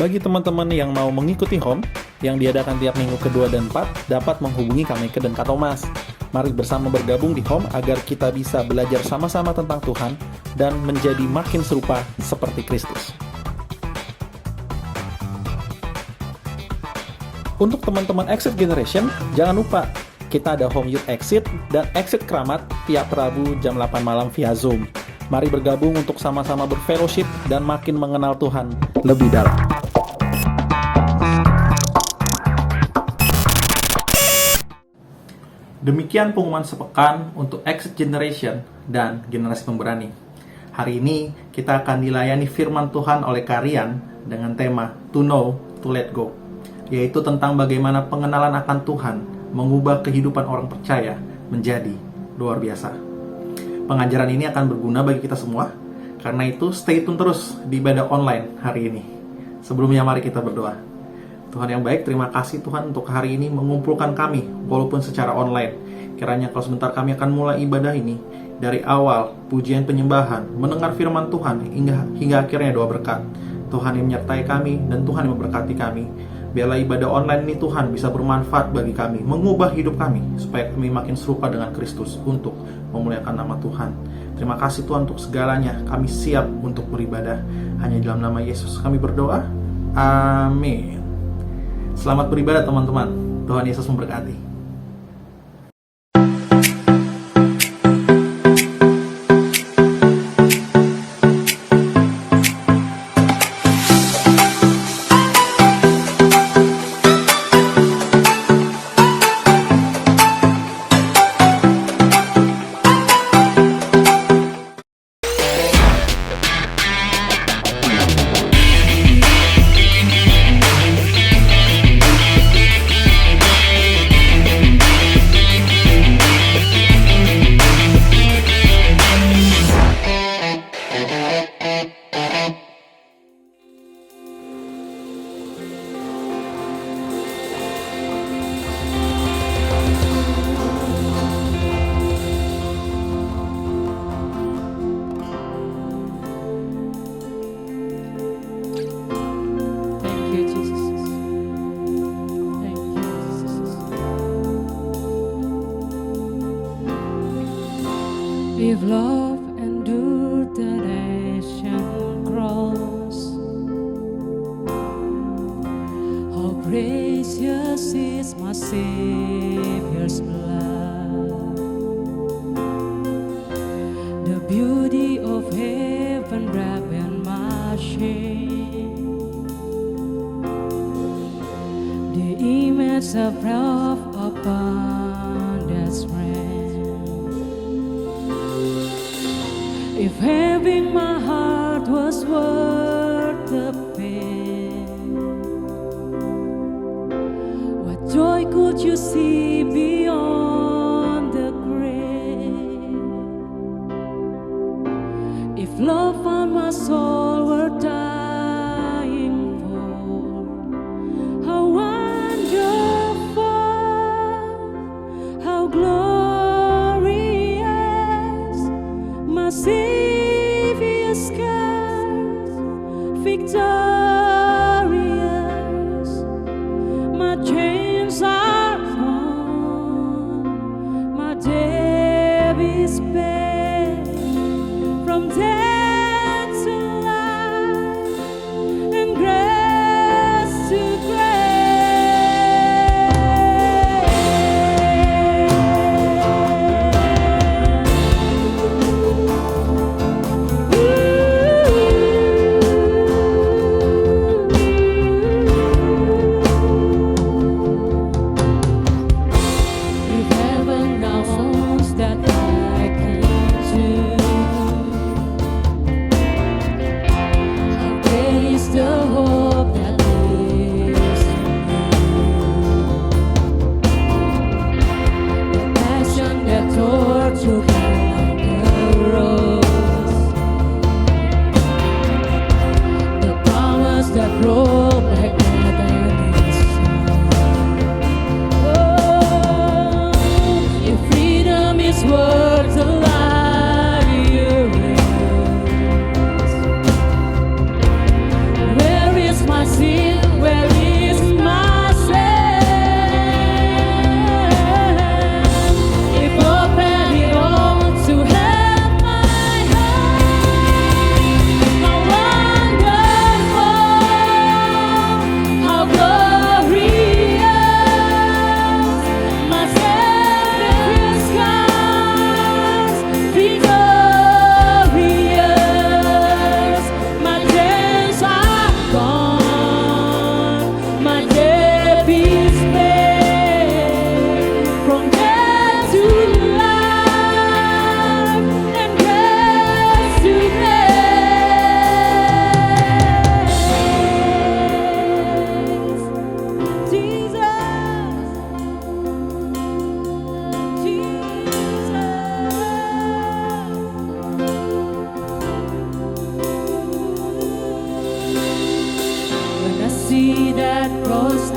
Bagi teman-teman yang mau mengikuti Home, yang diadakan tiap minggu kedua dan 4, dapat menghubungi Kameke dan Kak Thomas. Mari bersama bergabung di Home agar kita bisa belajar sama-sama tentang Tuhan dan menjadi makin serupa seperti Kristus. Untuk teman-teman Exit Generation, jangan lupa kita ada Home Youth Exit dan Exit Keramat tiap Rabu jam 8 malam via Zoom. Mari bergabung untuk sama-sama berfellowship dan makin mengenal Tuhan lebih dalam. Demikian pengumuman sepekan untuk Exit Generation dan Generasi Pemberani. Hari ini kita akan dilayani firman Tuhan oleh Karian dengan tema To Know, To Let Go, yaitu tentang bagaimana pengenalan akan Tuhan mengubah kehidupan orang percaya menjadi luar biasa. Pengajaran ini akan berguna bagi kita semua, karena itu stay tune terus di ibadah online hari ini. Sebelumnya mari kita berdoa. Tuhan yang baik, terima kasih Tuhan untuk hari ini mengumpulkan kami walaupun secara online. Kiranya kalau sebentar kami akan mulai ibadah ini dari awal, pujian penyembahan, mendengar firman Tuhan hingga akhirnya doa berkat. Tuhan yang menyertai kami dan Tuhan yang memberkati kami. Biarlah ibadah online ini Tuhan bisa bermanfaat bagi kami, mengubah hidup kami supaya kami makin serupa dengan Kristus untuk memuliakan nama Tuhan. Terima kasih Tuhan untuk segalanya. Kami siap untuk beribadah. Hanya dalam nama Yesus kami berdoa. Amin. Selamat beribadah teman-teman. Tuhan Yesus memberkati. If love endured the nation cross, how precious is my Savior's blood. The beauty of heaven wrapped in my shame, the image of love upon that strength. If having my heart was worth the pain, what joy could you see beyond the grave? If love found my soul worth dying for, how wonderful, how glorious, my Savior's scars, victorious, my chains are gone, my debt is paid, from death to life, and grace to grace.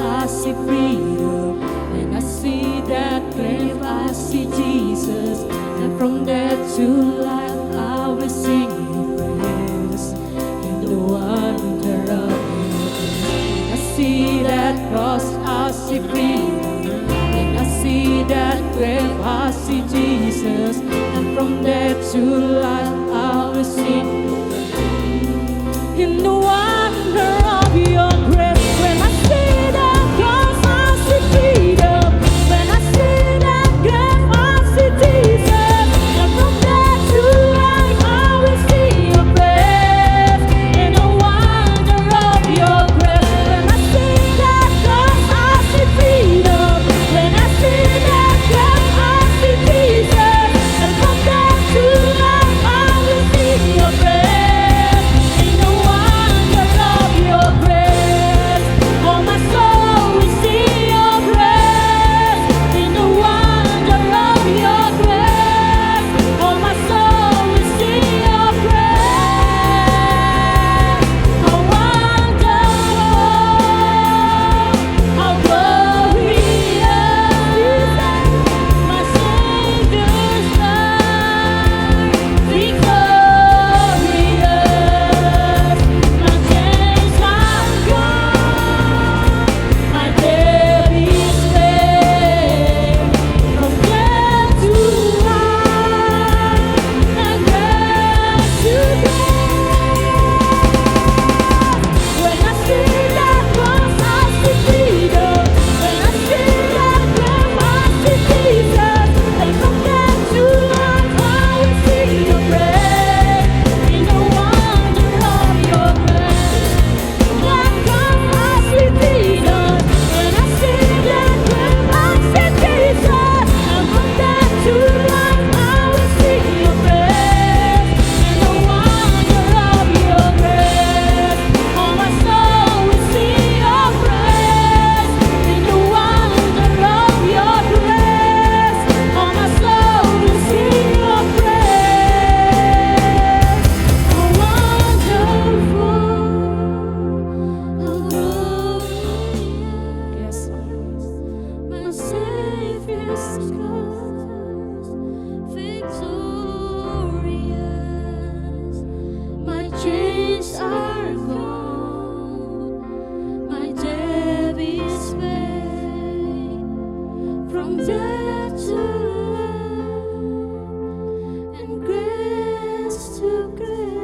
I see freedom. When I see that grave, I see Jesus. And from death to life, I will sing your praise. In the wonder of your grace. When I see that cross, I see freedom. When I see that grave, I see Jesus. And from death to life, I will sing your praise. In the wonder of your grace. When I see that cross, I see freedom. When I see that grave, I see Jesus. And from death to life, I will sing your praise. In the wonder of your grace. When I see that cross, I see freedom. When I see that grave, I see Jesus. And from death to life, I will sing your praise. In the wonder of your grace. Oh, my soul will sing your praise. In the wonder of your grace. Oh, my soul will sing your praise. How wonderful, how glorious, my Savior's blood, victorious. My chains are gone, my debt is paid. From death to life, and grace to grace. When I see that cross, I see freedom. When I see that grave, I see Jesus. And from death to life, I will sing your praise. In the wonder of your grace. That cross, I see freedom. When I see that grave, I see Jesus. And from death to life, I will sing your praise. In the wonder of your grace. Oh, my soul will sing your praise. In the wonder of your grace. Oh, my soul will sing your praise. How wonderful, how glorious. Yes, my Savior's cross, victorious. My chains are gone, my debt is paid. From death to life, and grace to grace.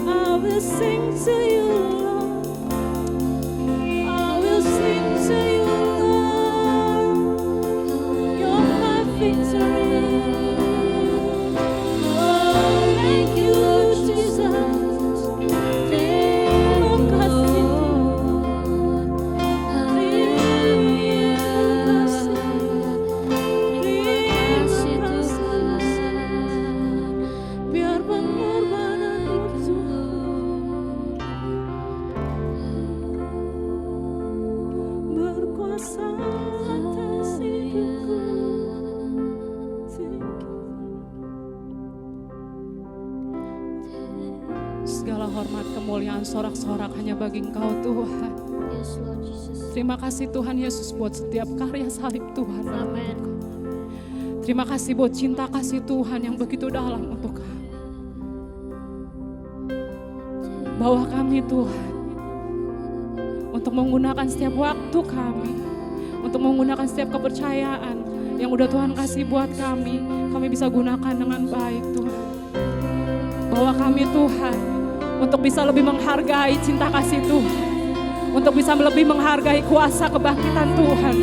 I will sing to you, Lord. I will sing to you, Lord. You're my victory. Oh, thank you, Jesus. Thank you, biar pengorbanan itu berkuasa atas hidupku. Segala hormat, kemuliaan, sorak-sorak hanya bagi Engkau, Tuhan. Yes, Lord Jesus. Terima kasih Tuhan Yesus buat setiap karya salib Tuhan. Amen. Terima kasih buat cinta kasih Tuhan yang begitu dalam untuk kami. Bawa kami Tuhan untuk menggunakan setiap waktu kami, untuk menggunakan setiap kepercayaan yang udah Tuhan kasih buat kami bisa gunakan dengan baik Tuhan. Bawa kami Tuhan untuk bisa lebih menghargai cinta kasih Tuhan, untuk bisa lebih menghargai kuasa kebangkitan Tuhan.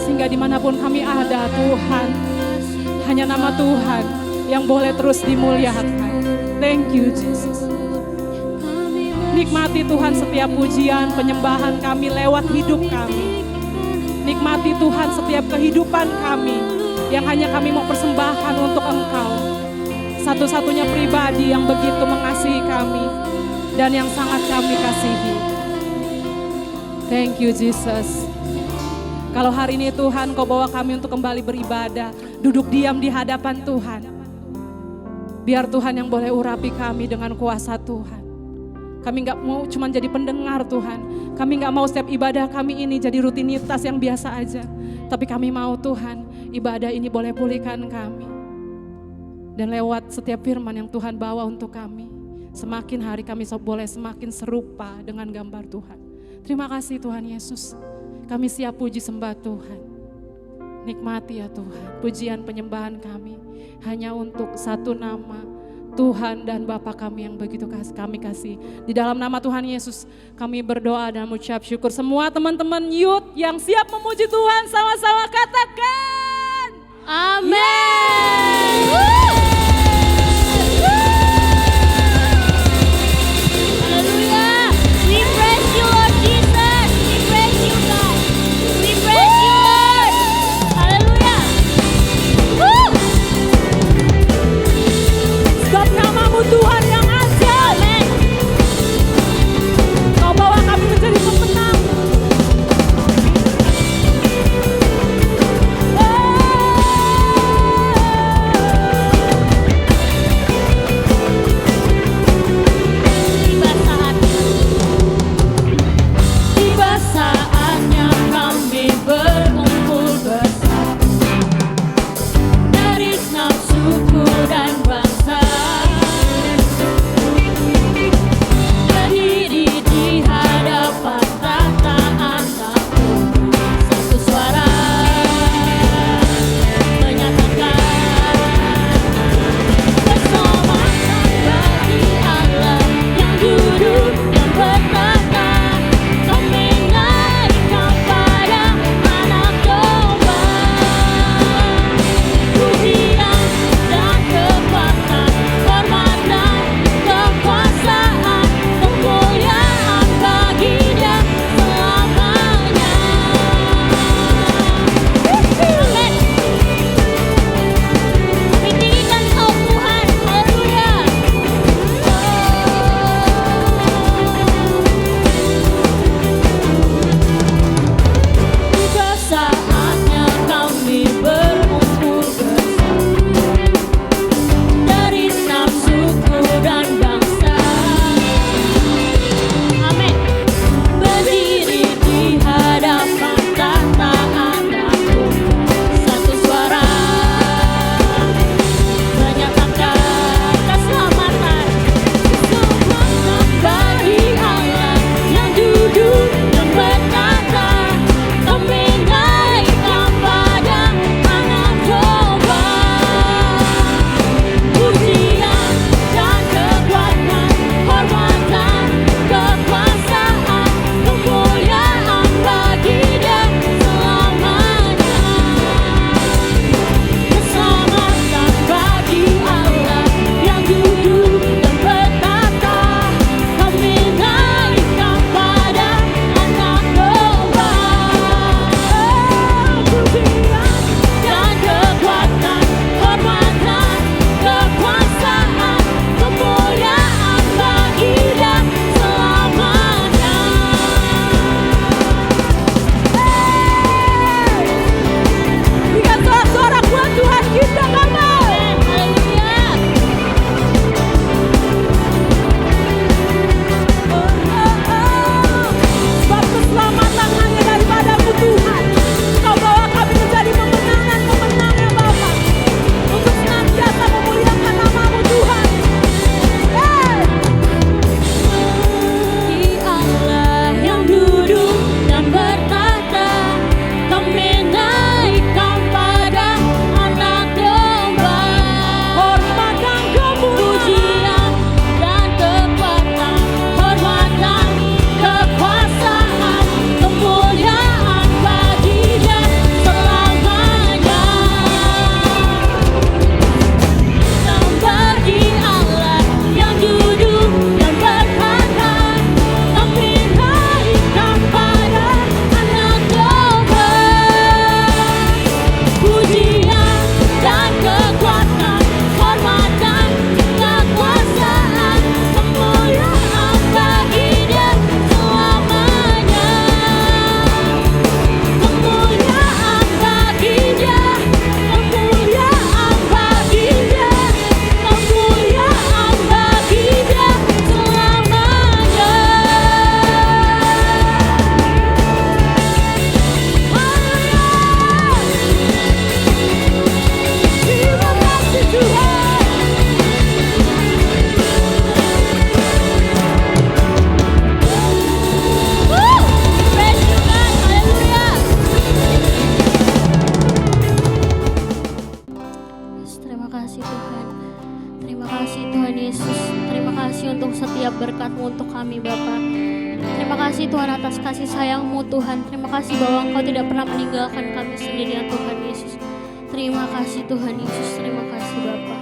Sehingga dimanapun kami ada Tuhan, hanya nama Tuhan yang boleh terus dimuliakan. Thank you Jesus. Nikmati Tuhan setiap pujian, penyembahan kami lewat hidup kami. Nikmati Tuhan setiap kehidupan kami yang hanya kami mau persembahkan untuk Engkau. Satu-satunya pribadi yang begitu mengasihi kami dan yang sangat kami kasihi. Thank you Jesus. Kalau hari ini Tuhan Kau bawa kami untuk kembali beribadah, duduk diam di hadapan Tuhan. Biar Tuhan yang boleh urapi kami dengan kuasa Tuhan. Kami gak mau cuma jadi pendengar Tuhan. Kami gak mau setiap ibadah kami ini jadi rutinitas yang biasa aja. Tapi kami mau Tuhan, ibadah ini boleh pulihkan kami. Dan lewat setiap firman yang Tuhan bawa untuk kami, semakin hari kami boleh semakin serupa dengan gambar Tuhan. Terima kasih Tuhan Yesus. Kami siap puji sembah Tuhan. Nikmati ya Tuhan, pujian penyembahan kami hanya untuk satu nama, Tuhan dan Bapa kami yang begitu kami kasih. Di dalam nama Tuhan Yesus kami berdoa dan mengucap syukur. Semua teman-teman youth yang siap memuji Tuhan sama-sama katakan amin. Hallelujah. We praise you, Lord Jesus. We praise you, God. We praise you, Lord. Hallelujah. Woo. Sebab namamu Tuhan yang ajaib. Amen. Kau bawa kami menjadi pemenang. Tuhan atas kasih sayang-Mu Tuhan. Terima kasih bahwa Engkau tidak pernah meninggalkan kami sendirian Tuhan Yesus. Terima kasih Tuhan Yesus, terima kasih Bapa.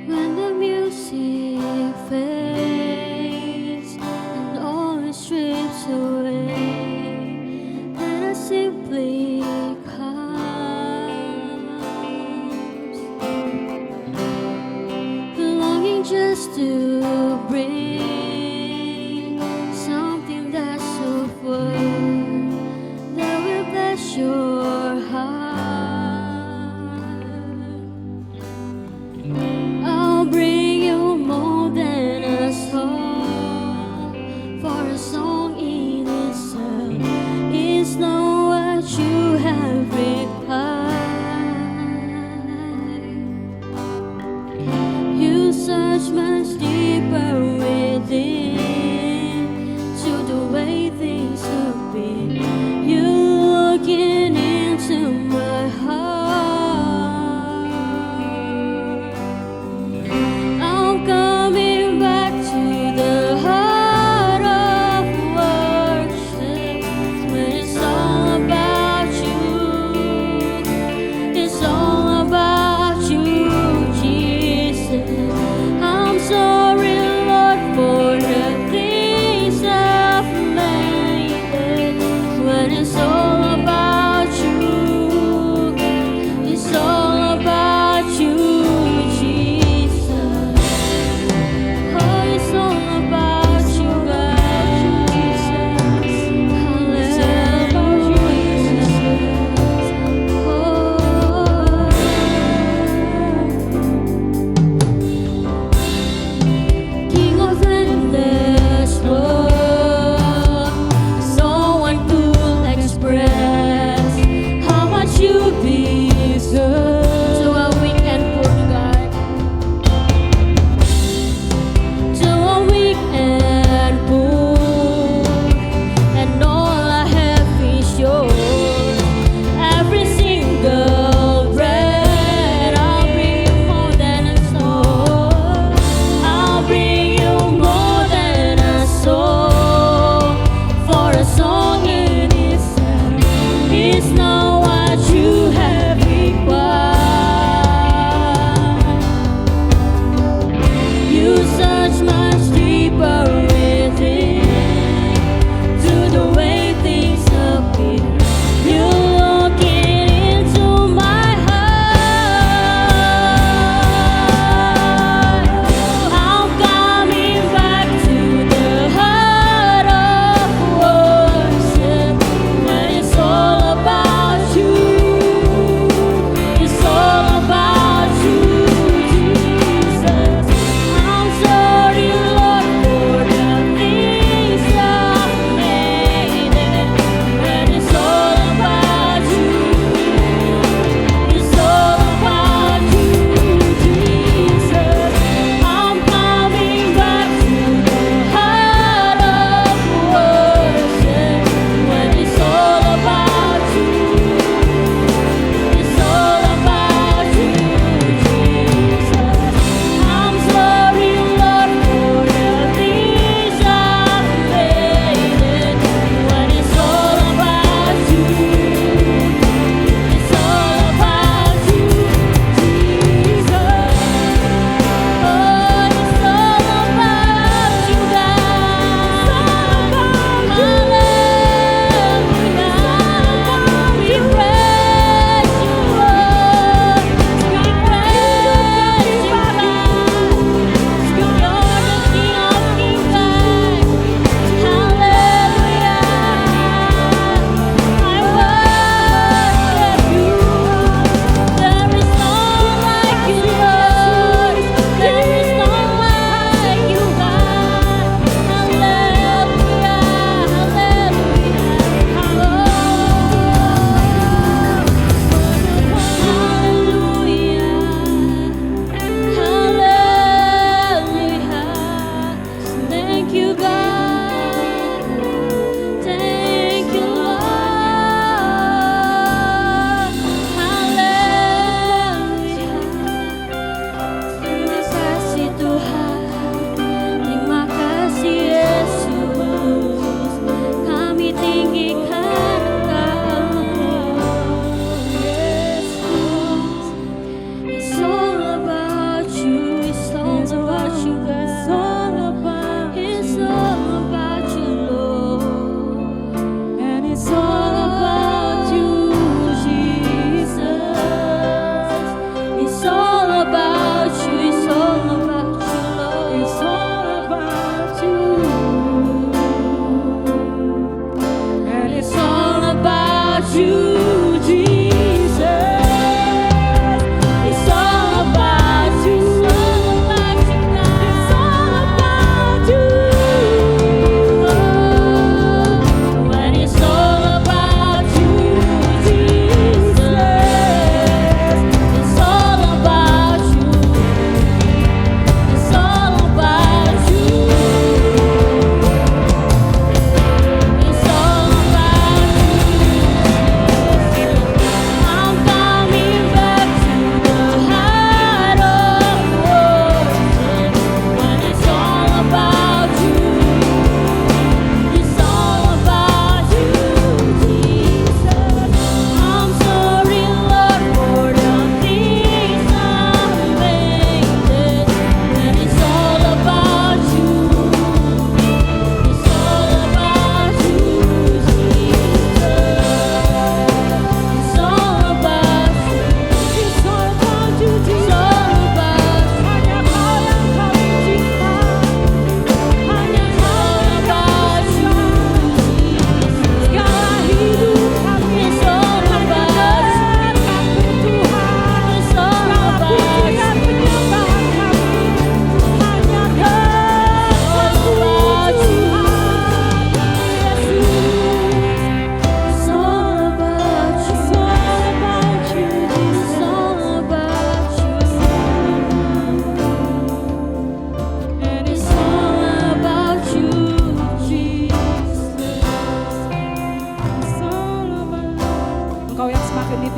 When the music fades and all it strips away, then I simply comes, longing just to breathe.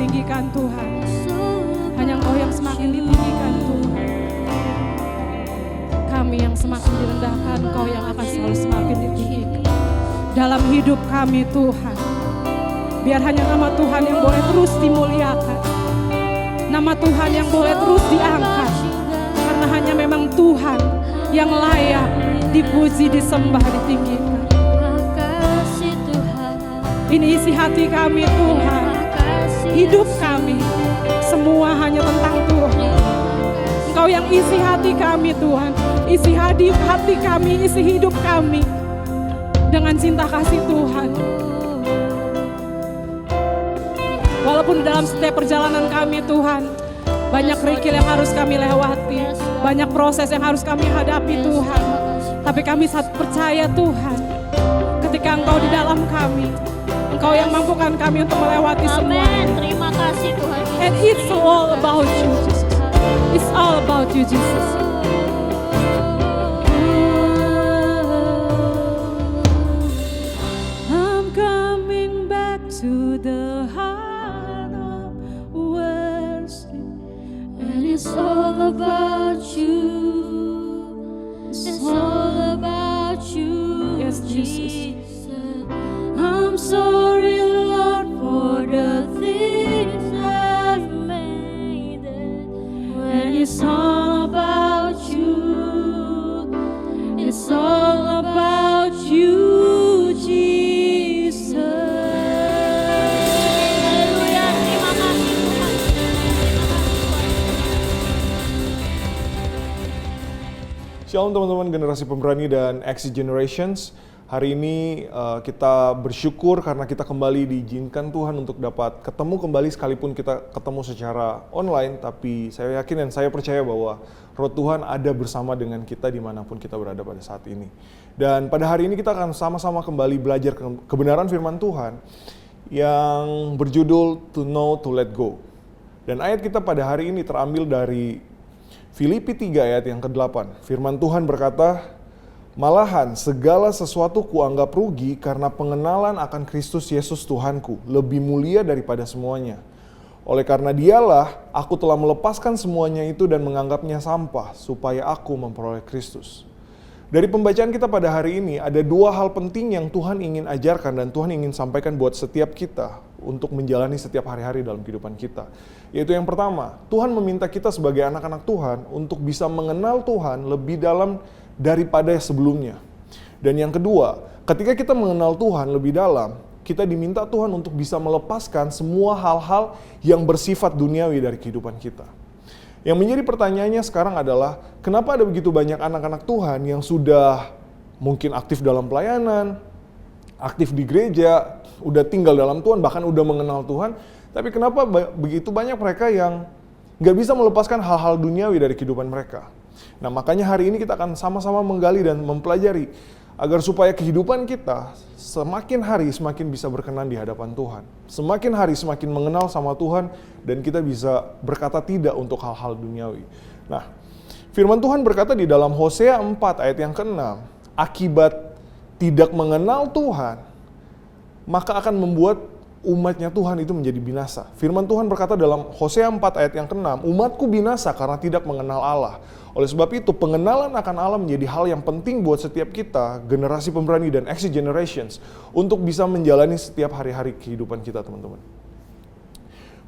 ditinggikan Tuhan. Hanya Engkau yang semakin ditinggikan Tuhan. Kami yang semakin direndahkan, Engkau yang akan selalu semakin ditinggikan dalam hidup kami Tuhan. Biar hanya nama Tuhan yang boleh terus dimuliakan, nama Tuhan yang boleh terus diangkat, karena hanya memang Tuhan yang layak dipuji, disembah, ditinggikan. Ini isi hati kami Tuhan, hidup kami semua hanya tentang Tuhan. Engkau yang isi hati kami Tuhan, isi hati kami, isi hidup kami dengan cinta kasih Tuhan. Walaupun dalam setiap perjalanan kami Tuhan, banyak kerikil yang harus kami lewati, banyak proses yang harus kami hadapi Tuhan. Tapi kami percaya Tuhan, ketika Engkau di dalam kami, Engkau yang mampukan kami untuk melewati semua. Terima kasih Tuhan. And it's all about you, Jesus. It's all about you, Jesus. I'm coming back to the heart of worship, And it's all about you. It's all about you. Yes, Jesus. I'm sorry, Lord, for the things I've made it. When it's all about you, it's all about you, Jesus. Haleluya, terima kasih Tuhan. Terima kasih Tuhan. Shalom teman-teman generasi pemberani dan Exit Generations. Hari ini kita bersyukur karena kita kembali diizinkan Tuhan untuk dapat ketemu kembali, sekalipun kita ketemu secara online, tapi saya yakin dan saya percaya bahwa Roh Tuhan ada bersama dengan kita dimanapun kita berada pada saat ini. Dan pada hari ini kita akan sama-sama kembali belajar kebenaran firman Tuhan yang berjudul To Know, To Let Go. Dan ayat kita pada hari ini terambil dari Filipi 3 ayat yang ke-8. Firman Tuhan berkata, "Malahan segala sesuatu kuanggap rugi karena pengenalan akan Kristus Yesus Tuhanku lebih mulia daripada semuanya. Oleh karena Dialah aku telah melepaskan semuanya itu dan menganggapnya sampah supaya aku memperoleh Kristus." Dari pembacaan kita pada hari ini ada dua hal penting yang Tuhan ingin ajarkan dan Tuhan ingin sampaikan buat setiap kita untuk menjalani setiap hari-hari dalam kehidupan kita. Yaitu yang pertama, Tuhan meminta kita sebagai anak-anak Tuhan untuk bisa mengenal Tuhan lebih dalam daripada sebelumnya. Dan yang kedua, ketika kita mengenal Tuhan lebih dalam, kita diminta Tuhan untuk bisa melepaskan semua hal-hal yang bersifat duniawi dari kehidupan kita. Yang menjadi pertanyaannya sekarang adalah, kenapa ada begitu banyak anak-anak Tuhan yang sudah mungkin aktif dalam pelayanan, aktif di gereja, udah tinggal dalam Tuhan, bahkan udah mengenal Tuhan, tapi kenapa begitu banyak mereka yang nggak bisa melepaskan hal-hal duniawi dari kehidupan mereka? Nah, makanya hari ini kita akan sama-sama menggali dan mempelajari agar supaya kehidupan kita semakin hari semakin bisa berkenan di hadapan Tuhan. Semakin hari semakin mengenal sama Tuhan dan kita bisa berkata tidak untuk hal-hal duniawi. Nah, firman Tuhan berkata di dalam Hosea 4 ayat yang ke-6, akibat tidak mengenal Tuhan, maka akan membuat umatnya Tuhan itu menjadi binasa. Firman Tuhan berkata dalam Hosea 4 ayat yang ke-6, umatku binasa karena tidak mengenal Allah. Oleh sebab itu, pengenalan akan Allah menjadi hal yang penting buat setiap kita, generasi pemberani dan Exit Generations, untuk bisa menjalani setiap hari-hari kehidupan kita, teman-teman.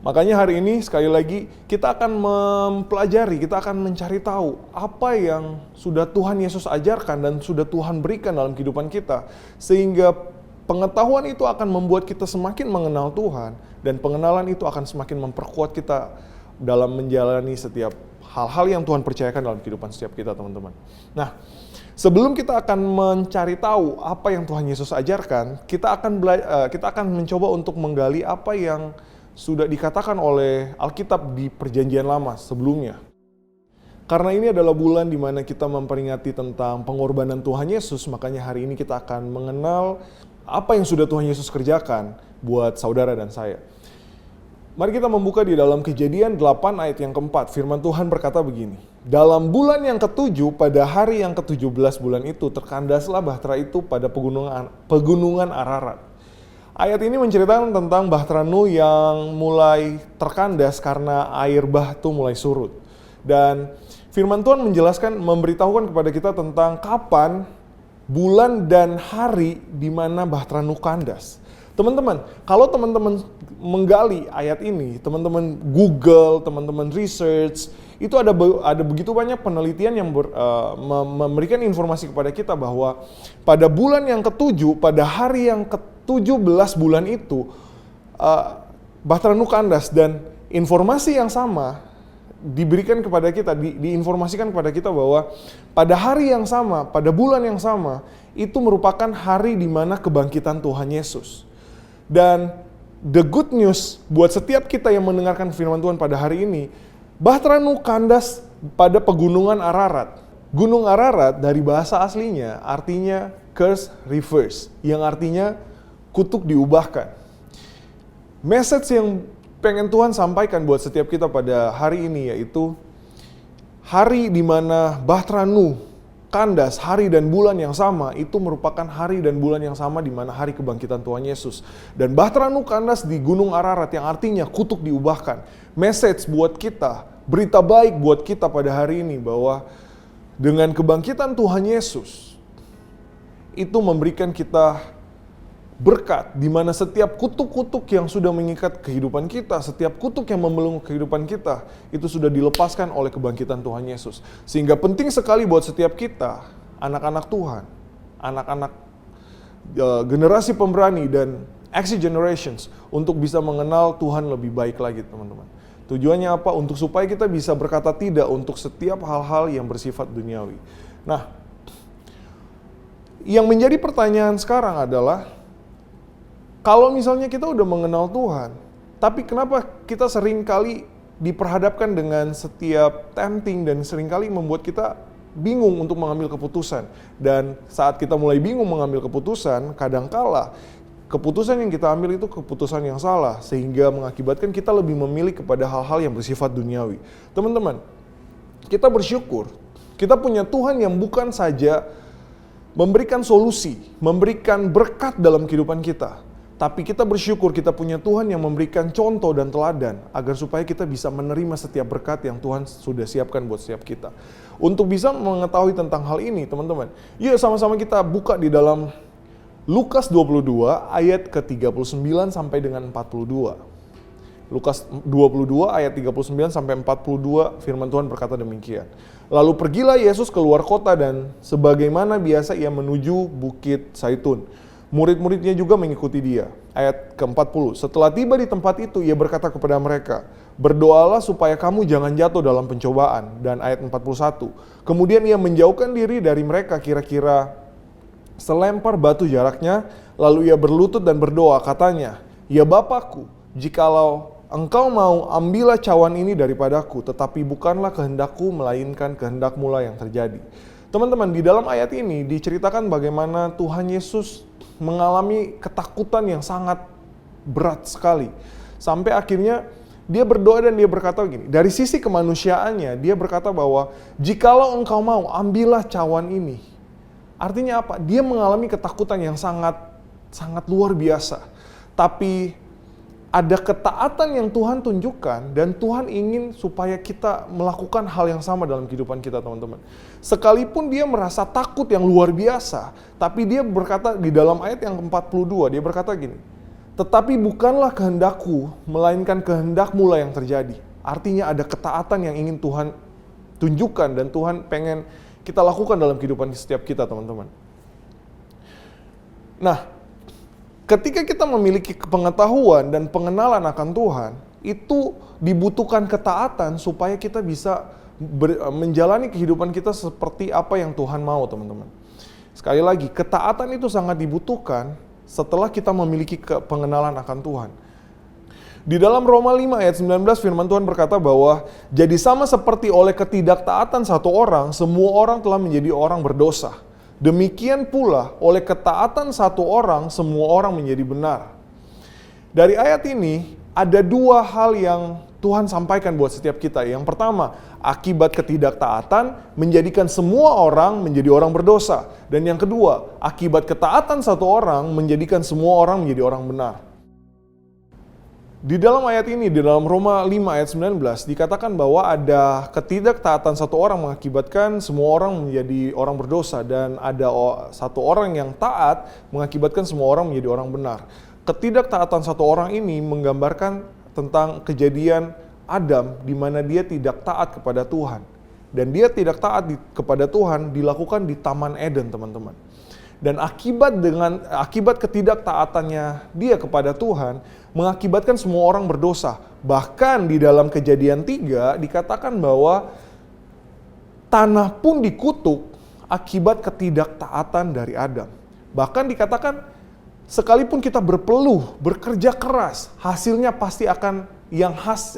Makanya hari ini, sekali lagi, kita akan mempelajari, kita akan mencari tahu apa yang sudah Tuhan Yesus ajarkan dan sudah Tuhan berikan dalam kehidupan kita, sehingga pengetahuan itu akan membuat kita semakin mengenal Tuhan, dan pengenalan itu akan semakin memperkuat kita dalam menjalani setiap hal-hal yang Tuhan percayakan dalam kehidupan setiap kita, teman-teman. Nah, sebelum kita akan mencari tahu apa yang Tuhan Yesus ajarkan, kita akan mencoba untuk menggali apa yang sudah dikatakan oleh Alkitab di Perjanjian Lama sebelumnya. Karena ini adalah bulan di mana kita memperingati tentang pengorbanan Tuhan Yesus, makanya hari ini kita akan mengenal apa yang sudah Tuhan Yesus kerjakan buat saudara dan saya. Mari kita membuka di dalam Kejadian 8 ayat yang ke-4. Firman Tuhan berkata begini, dalam bulan yang ke-7, pada hari yang ke-17 bulan itu, terkandaslah bahtera itu pada pegunungan Ararat. Ayat ini menceritakan tentang Bahtera Nuh yang mulai terkandas karena air bah itu mulai surut. Dan firman Tuhan menjelaskan, memberitahukan kepada kita tentang kapan, bulan dan hari di mana Bahtera Nuh kandas. Teman-teman, kalau teman-teman menggali ayat ini, teman-teman Google, teman-teman research, itu ada begitu banyak penelitian yang memberikan informasi kepada kita bahwa pada bulan yang ke-7, pada hari yang ke-17 bulan itu, Bahtera Nuh kandas, dan informasi yang sama diberikan kepada kita, diinformasikan kepada kita bahwa pada hari yang sama, pada bulan yang sama, itu merupakan hari di mana kebangkitan Tuhan Yesus. Dan the good news buat setiap kita yang mendengarkan firman Tuhan pada hari ini, Bahtera Nuh kandas pada pegunungan Ararat. Gunung Ararat dari bahasa aslinya artinya curse reverse, yang artinya kutuk diubahkan. Message yang pengen Tuhan sampaikan buat setiap kita pada hari ini yaitu hari di mana Bahtera Nuh kandas, hari dan bulan yang sama, itu merupakan hari dan bulan yang sama di mana hari kebangkitan Tuhan Yesus. Dan Bahtera Nuh kandas di Gunung Ararat yang artinya kutuk diubahkan. Message buat kita, berita baik buat kita pada hari ini bahwa dengan kebangkitan Tuhan Yesus itu memberikan kita berkat di mana setiap kutuk-kutuk yang sudah mengikat kehidupan kita, setiap kutuk yang membelenggu kehidupan kita, itu sudah dilepaskan oleh kebangkitan Tuhan Yesus. Sehingga penting sekali buat setiap kita, anak-anak Tuhan, anak-anak generasi pemberani dan Exit Generations, untuk bisa mengenal Tuhan lebih baik lagi, teman-teman. Tujuannya apa? Untuk supaya kita bisa berkata tidak untuk setiap hal-hal yang bersifat duniawi. Nah, yang menjadi pertanyaan sekarang adalah, kalau misalnya kita udah mengenal Tuhan, tapi kenapa kita seringkali diperhadapkan dengan setiap tempting dan seringkali membuat kita bingung untuk mengambil keputusan. Dan saat kita mulai bingung mengambil keputusan, kadangkala keputusan yang kita ambil itu keputusan yang salah, sehingga mengakibatkan kita lebih memilih kepada hal-hal yang bersifat duniawi. Teman-teman, kita bersyukur, kita punya Tuhan yang bukan saja memberikan solusi, memberikan berkat dalam kehidupan kita, tapi kita bersyukur kita punya Tuhan yang memberikan contoh dan teladan agar supaya kita bisa menerima setiap berkat yang Tuhan sudah siapkan buat setiap kita. Untuk bisa mengetahui tentang hal ini, teman-teman, yuk sama-sama kita buka di dalam Lukas 22 ayat ke-39 sampai dengan 42. Lukas 22 ayat 39 sampai 42, firman Tuhan berkata demikian. Lalu pergilah Yesus keluar kota dan sebagaimana biasa ia menuju Bukit Zaitun. Murid-muridnya juga mengikuti dia. Ayat ke-40, setelah tiba di tempat itu ia berkata kepada mereka, berdoalah supaya kamu jangan jatuh dalam pencobaan. Dan ayat 41, kemudian ia menjauhkan diri dari mereka kira-kira selempar batu jaraknya, lalu ia berlutut dan berdoa, katanya, ya Bapakku, jikalau Engkau mau, ambillah cawan ini daripadaku, tetapi bukanlah kehendakku, melainkan kehendak-Mu lah yang terjadi. Teman-teman, di dalam ayat ini diceritakan bagaimana Tuhan Yesus mengalami ketakutan yang sangat berat sekali. Sampai akhirnya dia berdoa dan dia berkata gini, dari sisi kemanusiaannya, dia berkata bahwa, jikalau Engkau mau, ambillah cawan ini. Artinya apa? Dia mengalami ketakutan yang sangat luar biasa. Tapi ada ketaatan yang Tuhan tunjukkan dan Tuhan ingin supaya kita melakukan hal yang sama dalam kehidupan kita, teman-teman. Sekalipun dia merasa takut yang luar biasa, tapi dia berkata di dalam ayat yang ke-42, dia berkata gini, tetapi bukanlah kehendakku, melainkan kehendak-Mu lah yang terjadi. Artinya ada ketaatan yang ingin Tuhan tunjukkan dan Tuhan pengen kita lakukan dalam kehidupan setiap kita, teman-teman. Nah, ketika kita memiliki pengetahuan dan pengenalan akan Tuhan, itu dibutuhkan ketaatan supaya kita bisa menjalani kehidupan kita seperti apa yang Tuhan mau, teman-teman. Sekali lagi, ketaatan itu sangat dibutuhkan setelah kita memiliki pengenalan akan Tuhan. Di dalam Roma 5 ayat 19 firman Tuhan berkata bahwa jadi sama seperti oleh ketidaktaatan satu orang, semua orang telah menjadi orang berdosa. Demikian pula oleh ketaatan satu orang, semua orang menjadi benar. Dari ayat ini ada dua hal yang Tuhan sampaikan buat setiap kita. Yang pertama, akibat ketidaktaatan menjadikan semua orang menjadi orang berdosa. Dan yang kedua, akibat ketaatan satu orang menjadikan semua orang menjadi orang benar. Di dalam ayat ini, di dalam Roma 5 ayat 19, dikatakan bahwa ada ketidaktaatan satu orang mengakibatkan semua orang menjadi orang berdosa, dan ada satu orang yang taat mengakibatkan semua orang menjadi orang benar. Ketidaktaatan satu orang ini menggambarkan tentang kejadian Adam di mana dia tidak taat kepada Tuhan. Dan dia tidak taat kepada Tuhan dilakukan di Taman Eden, teman-teman. Dan akibat ketidaktaatannya dia kepada Tuhan mengakibatkan semua orang berdosa. Bahkan di dalam Kejadian 3 dikatakan bahwa tanah pun dikutuk akibat ketidaktaatan dari Adam. Bahkan dikatakan sekalipun kita berpeluh, bekerja keras, hasilnya pasti akan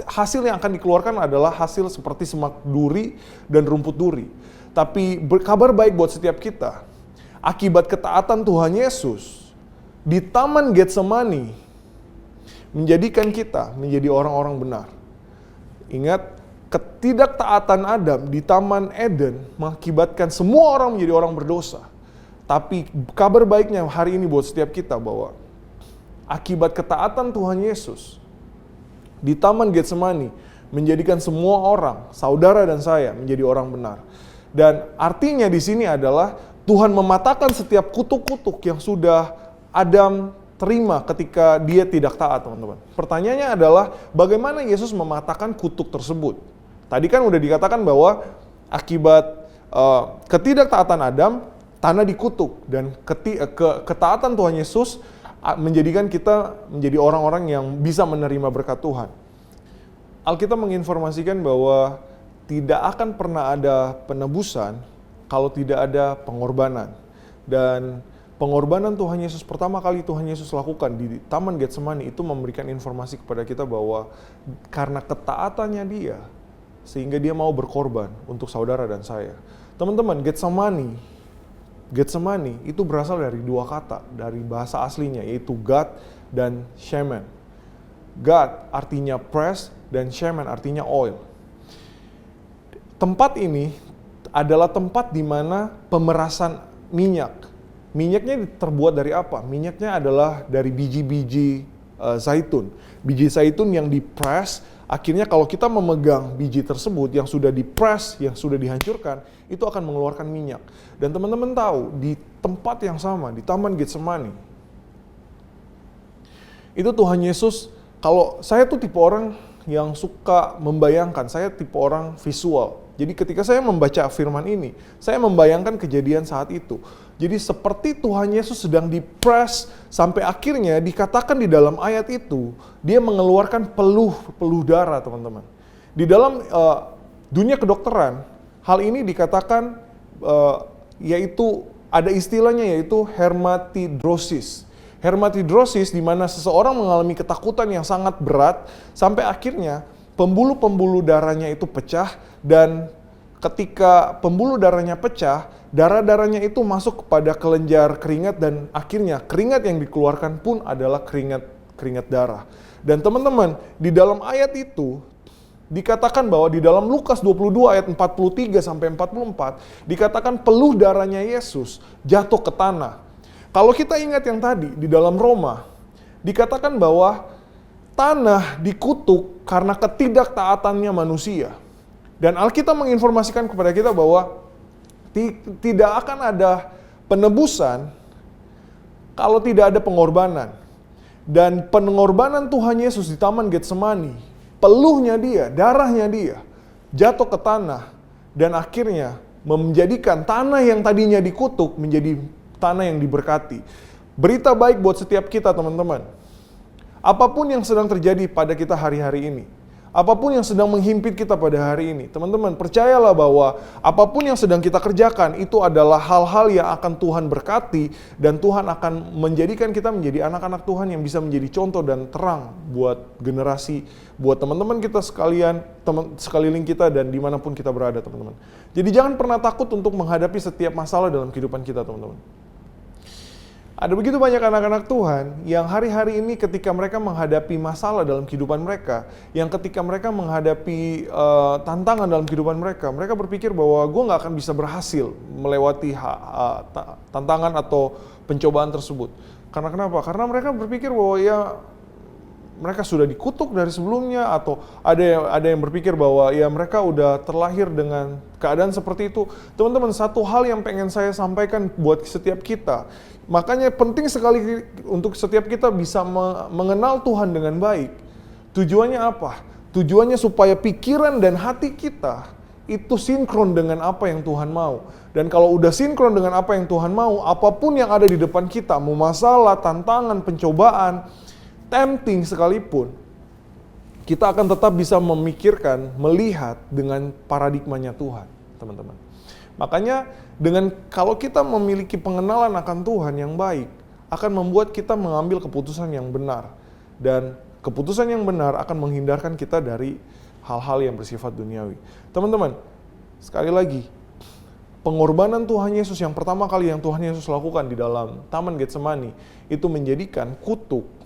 hasil yang akan dikeluarkan adalah hasil seperti semak duri dan rumput duri. Tapi berkabar baik buat setiap kita. Akibat ketaatan Tuhan Yesus di Taman Getsemani menjadikan kita menjadi orang-orang benar. Ingat, ketidaktaatan Adam di Taman Eden mengakibatkan semua orang menjadi orang berdosa. Tapi kabar baiknya hari ini buat setiap kita bahwa akibat ketaatan Tuhan Yesus di Taman Getsemani menjadikan semua orang, saudara dan saya, menjadi orang benar. Dan artinya di sini adalah Tuhan mematahkan setiap kutuk-kutuk yang sudah Adam terima ketika dia tidak taat, teman-teman. Pertanyaannya adalah bagaimana Yesus mematahkan kutuk tersebut? Tadi kan udah dikatakan bahwa akibat ketidaktaatan Adam, tanah dikutuk, dan ketaatan Tuhan Yesus menjadikan kita menjadi orang-orang yang bisa menerima berkat Tuhan. Alkitab menginformasikan bahwa tidak akan pernah ada penebusan kalau tidak ada pengorbanan. Dan pengorbanan Tuhan Yesus pertama kali Tuhan Yesus lakukan di Taman Getsemani itu memberikan informasi kepada kita bahwa karena ketaatannya dia, sehingga dia mau berkorban untuk saudara dan saya. Teman-teman, Getsemani itu berasal dari dua kata, dari bahasa aslinya, yaitu Gad dan Shemen. Gad artinya press dan Shemen artinya oil. Tempat ini adalah tempat di mana pemerasan minyak. Minyaknya terbuat dari apa? Minyaknya adalah dari biji-biji zaitun. Biji zaitun yang dipres, akhirnya kalau kita memegang biji tersebut yang sudah dipres, yang sudah dihancurkan, itu akan mengeluarkan minyak. Dan teman-teman tahu, di tempat yang sama, di Taman Getsemani, itu Tuhan Yesus, kalau saya tuh tipe orang yang suka membayangkan, saya tipe orang visual. Jadi ketika saya membaca firman ini, saya membayangkan kejadian saat itu. Jadi seperti Tuhan Yesus sedang dipres sampai akhirnya dikatakan di dalam ayat itu, dia mengeluarkan peluh darah, teman-teman. Di dalam dunia kedokteran, hal ini dikatakan yaitu ada istilahnya yaitu hermatidrosis. Hermatidrosis di mana seseorang mengalami ketakutan yang sangat berat sampai akhirnya pembuluh-pembuluh darahnya itu pecah, dan ketika pembuluh darahnya pecah, darah-darahnya itu masuk kepada kelenjar keringat, dan akhirnya keringat yang dikeluarkan pun adalah keringat darah. Dan teman-teman, di dalam ayat itu dikatakan bahwa di dalam Lukas 22 ayat 43 sampai 44 dikatakan peluh darahnya Yesus jatuh ke tanah. Kalau kita ingat yang tadi di dalam Roma, dikatakan bahwa tanah dikutuk karena ketidaktaatannya manusia. Dan Alkitab menginformasikan kepada kita bahwa tidak akan ada penebusan kalau tidak ada pengorbanan. Dan pengorbanan Tuhan Yesus di Taman Getsemani, peluhnya dia, darahnya dia, jatuh ke tanah. Dan akhirnya menjadikan tanah yang tadinya dikutuk menjadi tanah yang diberkati. Berita baik buat setiap kita, teman-teman. Apapun yang sedang terjadi pada kita hari-hari ini, apapun yang sedang menghimpit kita pada hari ini, teman-teman, percayalah bahwa apapun yang sedang kita kerjakan itu adalah hal-hal yang akan Tuhan berkati, dan Tuhan akan menjadikan kita menjadi anak-anak Tuhan yang bisa menjadi contoh dan terang buat generasi, buat teman-teman kita sekalian, sekeliling kita, dan dimanapun kita berada, teman-teman. Jadi jangan pernah takut untuk menghadapi setiap masalah dalam kehidupan kita, teman-teman. Ada begitu banyak anak-anak Tuhan yang hari-hari ini ketika mereka menghadapi masalah dalam kehidupan mereka, yang ketika mereka menghadapi tantangan dalam kehidupan mereka, mereka berpikir bahwa gue gak akan bisa berhasil melewati tantangan atau pencobaan tersebut. Karena kenapa? Karena mereka berpikir bahwa ya mereka sudah dikutuk dari sebelumnya, atau ada yang berpikir bahwa ya mereka udah terlahir dengan keadaan seperti itu. Teman-teman, satu hal yang pengen saya sampaikan buat setiap kita, makanya penting sekali untuk setiap kita bisa mengenal Tuhan dengan baik. Tujuannya apa? Tujuannya supaya pikiran dan hati kita itu sinkron dengan apa yang Tuhan mau. Dan kalau udah sinkron dengan apa yang Tuhan mau, apapun yang ada di depan kita, mau masalah, tantangan, pencobaan, tempting sekalipun, kita akan tetap bisa memikirkan, melihat dengan paradigmanya Tuhan, teman-teman. Makanya kalau kita memiliki pengenalan akan Tuhan yang baik, akan membuat kita mengambil keputusan yang benar. Dan keputusan yang benar akan menghindarkan kita dari hal-hal yang bersifat duniawi. Teman-teman, sekali lagi, pengorbanan Tuhan Yesus yang pertama kali yang Tuhan Yesus lakukan di dalam Taman Getsemani, itu menjadikan kutuk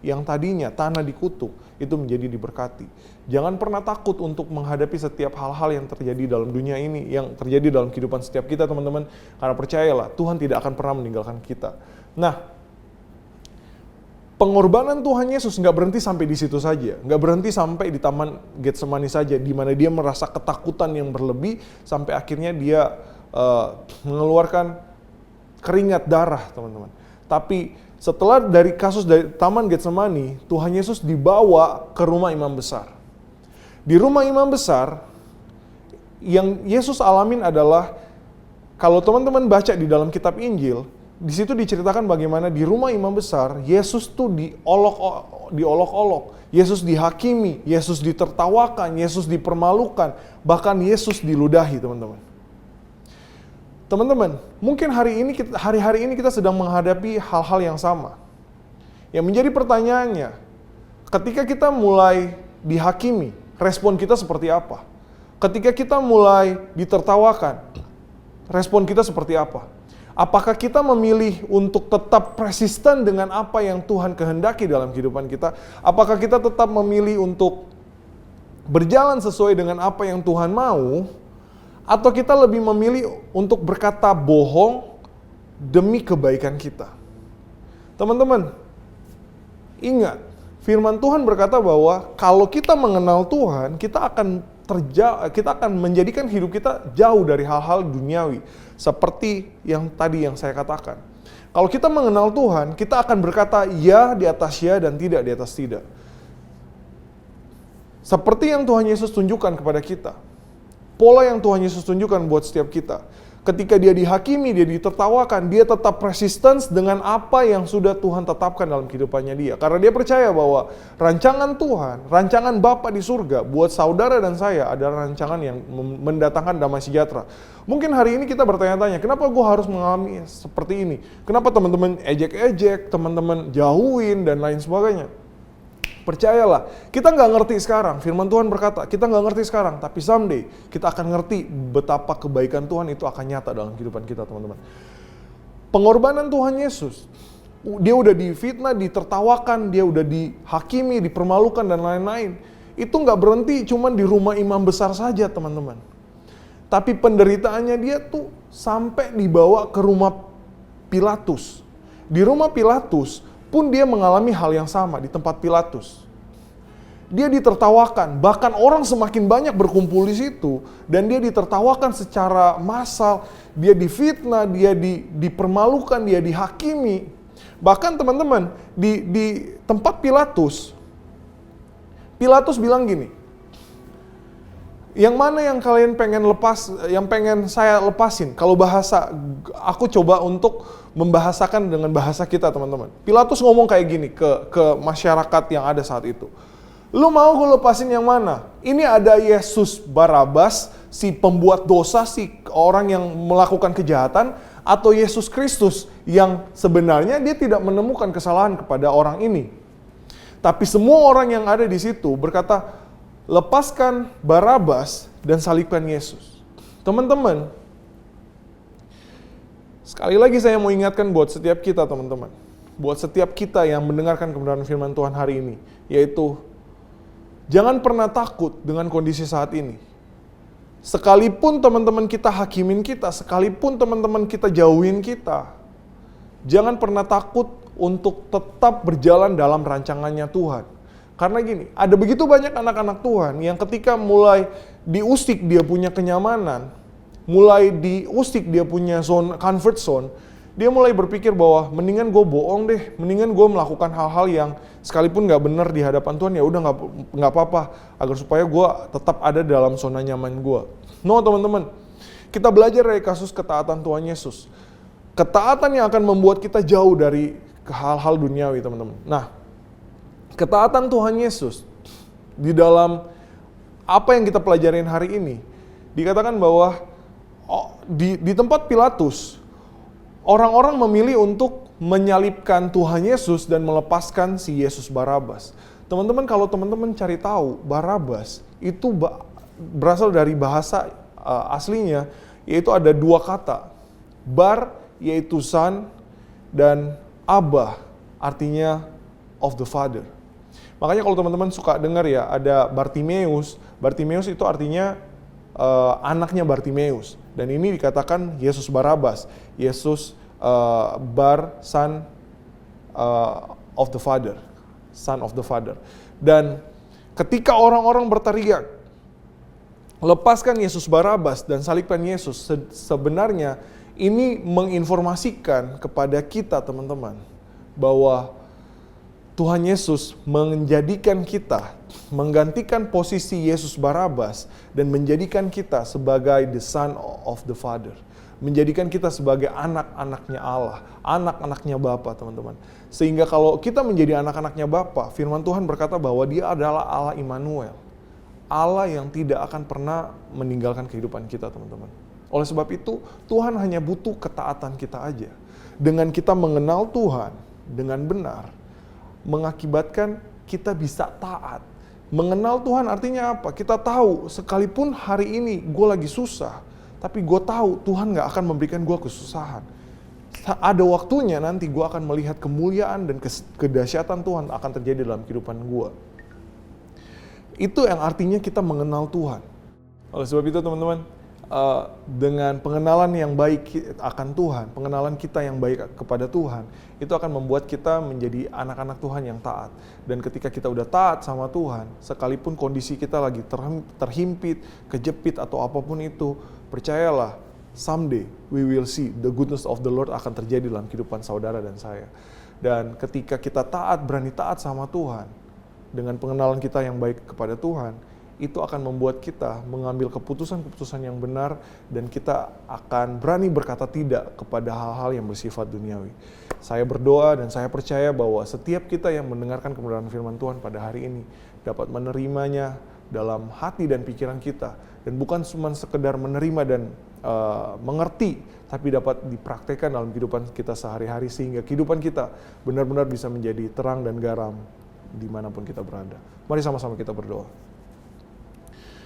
yang tadinya tanah dikutuk, itu menjadi diberkati. Jangan pernah takut untuk menghadapi setiap hal-hal yang terjadi dalam dunia ini, yang terjadi dalam kehidupan setiap kita, teman-teman. Karena percayalah, Tuhan tidak akan pernah meninggalkan kita. Nah, pengorbanan Tuhan Yesus nggak berhenti sampai di situ saja. Nggak berhenti sampai di Taman Getsemani saja, di mana dia merasa ketakutan yang berlebih, sampai akhirnya dia mengeluarkan keringat darah, teman-teman. Tapi setelah dari Taman Getsemani, Tuhan Yesus dibawa ke rumah imam besar. Di rumah imam besar, yang Yesus alamin adalah, kalau teman-teman baca di dalam kitab Injil, di situ diceritakan bagaimana di rumah imam besar, Yesus tuh diolok-olok, Yesus dihakimi, Yesus ditertawakan, Yesus dipermalukan, bahkan Yesus diludahi, teman-teman. Teman-teman, mungkin hari-hari ini kita sedang menghadapi hal-hal yang sama. Yang menjadi pertanyaannya, ketika kita mulai dihakimi, respon kita seperti apa? Ketika kita mulai ditertawakan, respon kita seperti apa? Apakah kita memilih untuk tetap persisten dengan apa yang Tuhan kehendaki dalam kehidupan kita? Apakah kita tetap memilih untuk berjalan sesuai dengan apa yang Tuhan mau? Atau kita lebih memilih untuk berkata bohong demi kebaikan kita? Teman-teman, ingat, firman Tuhan berkata bahwa kalau kita mengenal Tuhan, kita akan menjadikan hidup kita jauh dari hal-hal duniawi. Seperti yang tadi yang saya katakan. Kalau kita mengenal Tuhan, kita akan berkata ya di atas ya dan tidak di atas tidak. Seperti yang Tuhan Yesus tunjukkan kepada kita. Pola yang Tuhan Yesus tunjukkan buat setiap kita. Ketika dia dihakimi, dia ditertawakan, dia tetap persistence dengan apa yang sudah Tuhan tetapkan dalam kehidupannya dia. Karena dia percaya bahwa rancangan Tuhan, rancangan Bapa di surga buat saudara dan saya adalah rancangan yang mendatangkan damai sejahtera. Mungkin hari ini kita bertanya-tanya, kenapa gue harus mengalami seperti ini? Kenapa teman-teman ejek-ejek, teman-teman jauhin, dan lain sebagainya? Percayalah, kita nggak ngerti sekarang. Firman Tuhan berkata, kita nggak ngerti sekarang, tapi someday kita akan ngerti betapa kebaikan Tuhan itu akan nyata dalam kehidupan kita, teman-teman. Pengorbanan Tuhan Yesus, dia udah difitnah, ditertawakan, dia udah dihakimi, dipermalukan, dan lain-lain. Itu nggak berhenti cuman di rumah imam besar saja, teman-teman. Tapi penderitaannya dia tuh sampai dibawa ke rumah Pilatus. Di rumah Pilatus pun dia mengalami hal yang sama di tempat Pilatus. Dia ditertawakan, bahkan orang semakin banyak berkumpul di situ, dan dia ditertawakan secara massal, dia difitnah, dia dipermalukan, dia dihakimi. Bahkan teman-teman, di tempat Pilatus bilang gini, yang mana yang kalian pengen yang pengen saya lepasin? Kalau bahasa, aku coba untuk membahasakan dengan bahasa kita, teman-teman. Pilatus ngomong kayak gini ke masyarakat yang ada saat itu. Lu mau gue lepasin yang mana? Ini ada Yesus Barabas, si pembuat dosa, si orang yang melakukan kejahatan, atau Yesus Kristus yang sebenarnya dia tidak menemukan kesalahan kepada orang ini. Tapi semua orang yang ada di situ berkata, lepaskan Barabas dan salibkan Yesus. Teman-teman, Sekali lagi saya mau ingatkan buat setiap kita teman-teman. Buat setiap kita yang mendengarkan kebenaran firman Tuhan hari ini. Yaitu, jangan pernah takut dengan kondisi saat ini. Sekalipun teman-teman kita hakimin kita, sekalipun teman-teman kita jauhin kita, jangan pernah takut untuk tetap berjalan dalam rancangannya Tuhan. Karena gini, ada begitu banyak anak-anak Tuhan yang ketika mulai diusik dia punya kenyamanan, mulai diusik dia punya comfort zone, dia mulai berpikir bahwa mendingan gue bohong deh, mendingan gue melakukan hal-hal yang sekalipun gak benar di hadapan Tuhan, ya udah nggak apa-apa, agar supaya gue tetap ada dalam zona nyaman gue. No teman-teman, kita belajar dari kasus ketaatan Tuhan Yesus. Ketaatan yang akan membuat kita jauh dari hal-hal duniawi teman-teman. Nah, ketaatan Tuhan Yesus di dalam apa yang kita pelajarin hari ini, dikatakan bahwa di tempat Pilatus, orang-orang memilih untuk menyalibkan Tuhan Yesus dan melepaskan si Yesus Barabas. Teman-teman, kalau teman-teman cari tahu, Barabas itu berasal dari bahasa aslinya, yaitu ada dua kata. Bar, yaitu son, dan Abba, artinya of the Father. Makanya kalau teman-teman suka dengar ya, ada Bartimeus. Bartimeus itu artinya anaknya Bartimeus. Dan ini dikatakan Yesus Barabas. Yesus son of the Father. Son of the Father. Dan ketika orang-orang berteriak, lepaskan Yesus Barabas dan salibkan Yesus, sebenarnya ini menginformasikan kepada kita teman-teman bahwa Tuhan Yesus menjadikan kita, menggantikan posisi Yesus Barabas dan menjadikan kita sebagai the son of the Father. Menjadikan kita sebagai anak-anaknya Allah, anak-anaknya Bapa teman-teman. Sehingga kalau kita menjadi anak-anaknya Bapa, firman Tuhan berkata bahwa dia adalah Allah Immanuel. Allah yang tidak akan pernah meninggalkan kehidupan kita teman-teman. Oleh sebab itu, Tuhan hanya butuh ketaatan kita aja. Dengan kita mengenal Tuhan dengan benar, mengakibatkan kita bisa taat. Mengenal Tuhan artinya apa? Kita tahu sekalipun hari ini gue lagi susah, tapi gue tahu Tuhan gak akan memberikan gue kesusahan. Ada waktunya nanti gue akan melihat kemuliaan dan kedahsyatan Tuhan akan terjadi dalam kehidupan gue. Itu yang artinya kita mengenal Tuhan. Oleh sebab itu teman-teman, dengan pengenalan yang baik akan Tuhan, pengenalan kita yang baik kepada Tuhan, itu akan membuat kita menjadi anak-anak Tuhan yang taat. Dan ketika kita udah taat sama Tuhan, sekalipun kondisi kita lagi terhimpit, kejepit atau apapun itu, percayalah, someday we will see the goodness of the Lord akan terjadi dalam kehidupan saudara dan saya. Dan ketika kita taat, berani taat sama Tuhan, dengan pengenalan kita yang baik kepada Tuhan, itu akan membuat kita mengambil keputusan-keputusan yang benar dan kita akan berani berkata tidak kepada hal-hal yang bersifat duniawi. Saya berdoa dan saya percaya bahwa setiap kita yang mendengarkan kebenaran firman Tuhan pada hari ini dapat menerimanya dalam hati dan pikiran kita, dan bukan cuma sekedar menerima dan mengerti, tapi dapat dipraktekkan dalam kehidupan kita sehari-hari sehingga kehidupan kita benar-benar bisa menjadi terang dan garam dimanapun kita berada. Mari sama-sama kita berdoa.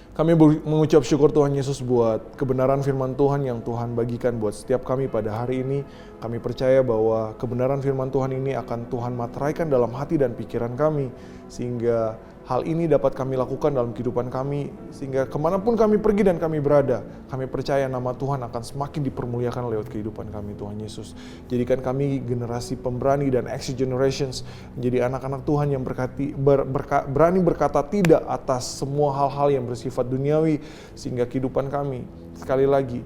Kami mengucap syukur Tuhan Yesus buat kebenaran firman Tuhan yang Tuhan bagikan buat setiap kami pada hari ini. Kami percaya bahwa kebenaran firman Tuhan ini akan Tuhan materaikan dalam hati dan pikiran kami, sehingga hal ini dapat kami lakukan dalam kehidupan kami, sehingga kemanapun kami pergi dan kami berada, kami percaya nama Tuhan akan semakin dipermuliakan lewat kehidupan kami, Tuhan Yesus. Jadikan kami generasi pemberani dan exit generations, menjadi anak-anak Tuhan yang berani berkata tidak atas semua hal-hal yang bersifat duniawi, sehingga kehidupan kami, sekali lagi,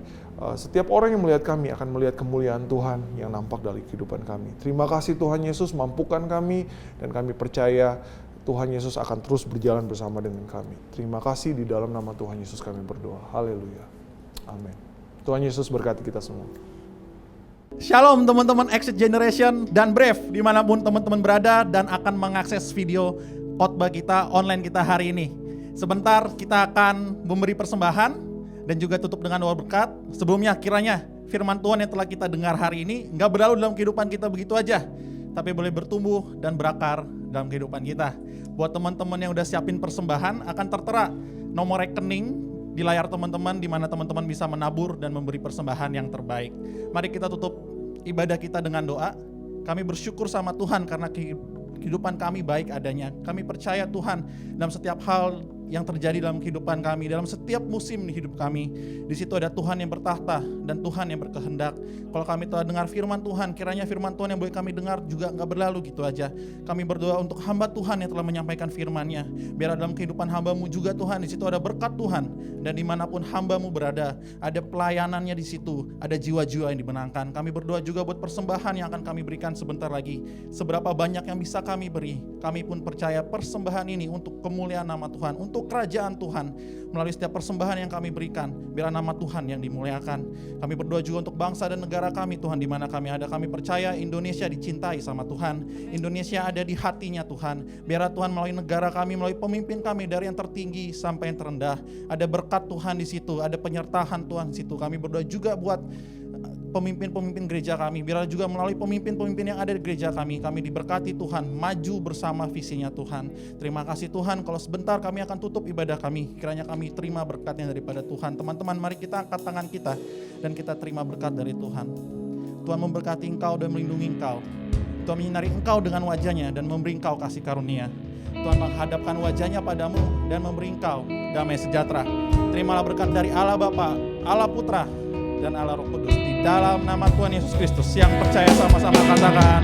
setiap orang yang melihat kami akan melihat kemuliaan Tuhan yang nampak dari kehidupan kami. Terima kasih Tuhan Yesus, mampukan kami, dan kami percaya Tuhan Yesus akan terus berjalan bersama dengan kami. Terima kasih, di dalam nama Tuhan Yesus kami berdoa. Haleluya. Amin. Tuhan Yesus berkati kita semua. Shalom teman-teman Exit Generation dan Brave dimanapun teman-teman berada dan akan mengakses video khotbah kita online kita hari ini. Sebentar kita akan memberi persembahan dan juga tutup dengan doa berkat. Sebelumnya kiranya firman Tuhan yang telah kita dengar hari ini gak berlalu dalam kehidupan kita begitu aja, tapi boleh bertumbuh dan berakar dalam kehidupan kita. Buat teman-teman yang udah siapin persembahan, akan tertera nomor rekening di layar teman-teman, di mana teman-teman bisa menabur dan memberi persembahan yang terbaik. Mari kita tutup ibadah kita dengan doa. Kami bersyukur sama Tuhan karena kehidupan kami baik adanya. Kami percaya Tuhan dalam setiap hal yang terjadi dalam kehidupan kami, dalam setiap musim di hidup kami. Di situ ada Tuhan yang bertahta dan Tuhan yang berkehendak. Kalau kami telah dengar firman Tuhan, kiranya firman Tuhan yang boleh kami dengar juga gak berlalu gitu aja. Kami berdoa untuk hamba Tuhan yang telah menyampaikan firman-Nya. Biar dalam kehidupan hamba-Mu juga Tuhan, di situ ada berkat Tuhan. Dan dimanapun hamba-Mu berada, ada pelayanannya di situ, ada jiwa-jiwa yang dimenangkan. Kami berdoa juga buat persembahan yang akan kami berikan sebentar lagi. Seberapa banyak yang bisa kami beri, kami pun percaya persembahan ini untuk kemuliaan nama Tuhan, untuk kerajaan Tuhan. Melalui setiap persembahan yang kami berikan, biar nama Tuhan yang dimuliakan. Kami berdoa juga untuk bangsa dan negara kami Tuhan, di mana kami ada. Kami percaya Indonesia dicintai sama Tuhan. Indonesia ada di hatinya Tuhan. Biar Tuhan melalui negara kami, melalui pemimpin kami dari yang tertinggi sampai yang terendah, ada berkat Tuhan di situ, ada penyertaan Tuhan di situ. Kami berdoa juga buat pemimpin-pemimpin gereja kami, biarlah juga melalui pemimpin-pemimpin yang ada di gereja kami diberkati Tuhan, maju bersama visinya Tuhan. Terima kasih Tuhan, kalau sebentar kami akan tutup ibadah kami, kiranya kami terima berkatnya daripada Tuhan. Teman-teman, mari kita angkat tangan kita dan kita terima berkat dari Tuhan. Tuhan memberkati engkau dan melindungi engkau. Tuhan menyinari engkau dengan wajahnya dan memberi engkau kasih karunia. Tuhan menghadapkan wajahnya padamu dan memberi engkau damai sejahtera. Terimalah berkat dari Allah Bapa, Allah Putra, dan Allah Roh Kudus. Di dalam nama Tuhan Yesus Kristus, yang percaya sama-sama katakan.